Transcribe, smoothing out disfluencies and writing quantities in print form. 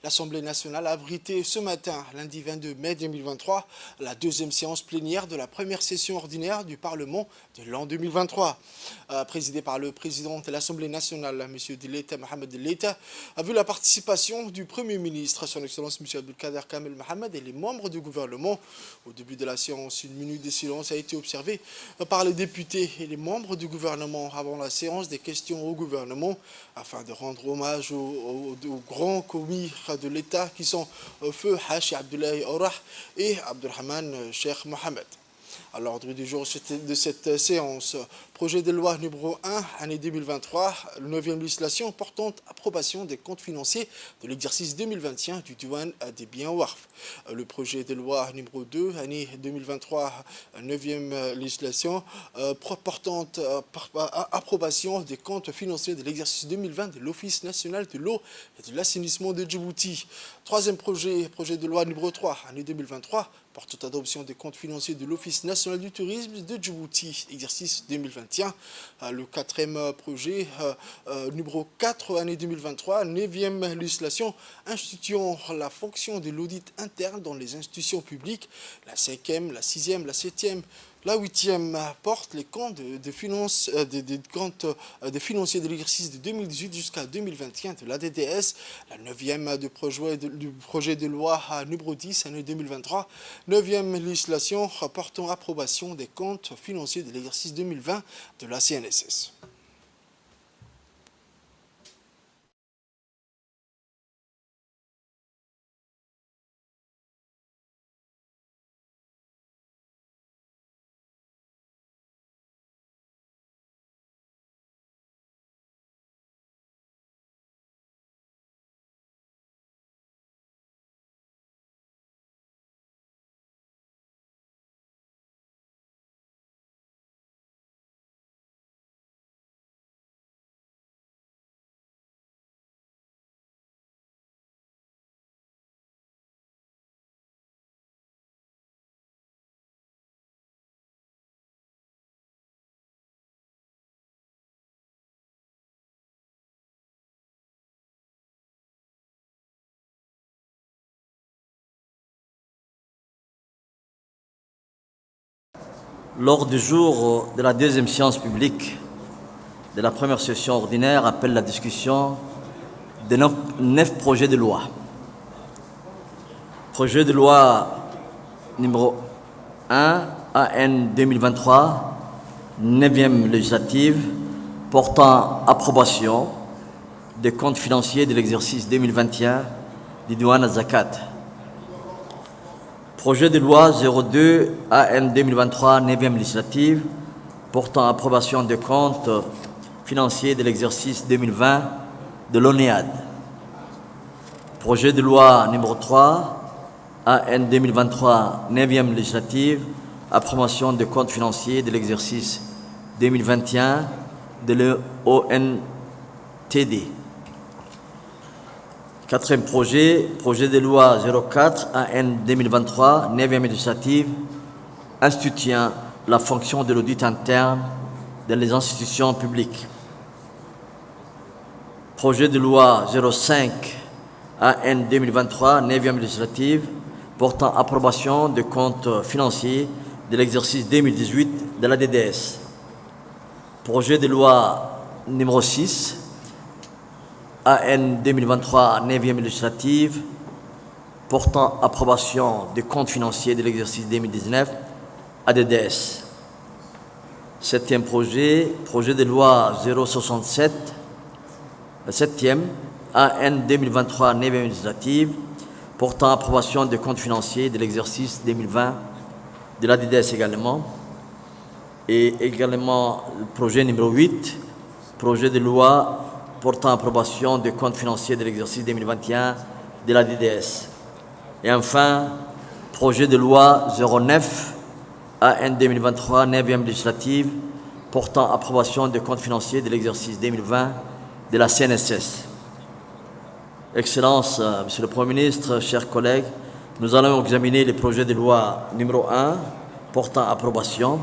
L'Assemblée nationale a abrité ce matin, lundi 22 mai 2023, la deuxième séance plénière de la première session ordinaire du Parlement de l'an 2023. Présidée par le président de l'Assemblée nationale, M. Deleta Mohamed Deleta, a vu la participation du Premier ministre, son Excellence M. Abdelkader Kamel Mohamed, et les membres du gouvernement. Au début de la séance, une minute de silence a été observée par les députés et les membres du gouvernement avant la séance des questions au gouvernement, afin de rendre hommage aux grands commis de l'État qui sont Feu Hachi Abdoulaye Orah et Abdelrahman Cheikh Mohamed. À l'ordre du jour de cette séance, projet de loi numéro 1, année 2023, 9e législation portant approbation des comptes financiers de l'exercice 2021 du Douane des biens WARF. Le projet de loi numéro 2, année 2023, 9e législation portant approbation des comptes financiers de l'exercice 2020 de l'Office national de l'eau et de l'assainissement de Djibouti. Troisième projet de loi numéro 3, année 2023, portant adoption des comptes financiers de l'Office national du tourisme de Djibouti, exercice 2021. Le quatrième projet, numéro 4, année 2023, 9e législation, instituant la fonction de l'audit interne dans les institutions publiques. La 5e, la 6e, la 7e, la 8e porte les comptes des financiers de l'exercice de 2018 jusqu'à 2021 de l'ADDS. La 9e du projet de loi numéro 10, année 2023. 9e législation portant approbation des comptes financiers de l'exercice 2020 de la CNSS. L'ordre du jour de la deuxième séance publique de la première session ordinaire appelle la discussion de 9 projets de loi. Projet de loi numéro 1, AN 2023, 9e législative, portant approbation des comptes financiers de l'exercice 2021 du Douane Zakat. Projet de loi 02 AN 2023, 9e législative, portant approbation des comptes financiers de l'exercice 2020 de l'ONEAD. Projet de loi numéro 3 AN 2023, 9e législative, approbation des comptes financiers de l'exercice 2021 de l'ONTD. Quatrième projet de loi 04 AN 2023, 9e législative, instituant la fonction de l'audit interne dans les institutions publiques. Projet de loi 05 AN 2023, 9e législative, portant approbation des comptes financiers de l'exercice 2018 de la DDS. Projet de loi numéro 6 AN 2023, 9e législative, portant approbation des comptes financiers de l'exercice 2019, ADDS. Septième projet de loi 067, 7e, AN 2023, 9e législative, portant approbation des comptes financiers de l'exercice 2020 de l'ADDS également. Et également le projet numéro 8, projet de loi portant approbation des comptes financiers de l'exercice 2021 de la DDS. Et enfin, projet de loi 09 AN 2023, 9e législative, portant approbation des comptes financiers de l'exercice 2020 de la CNSS. Excellences, Monsieur le Premier ministre, chers collègues, nous allons examiner le projet de loi numéro 1 portant approbation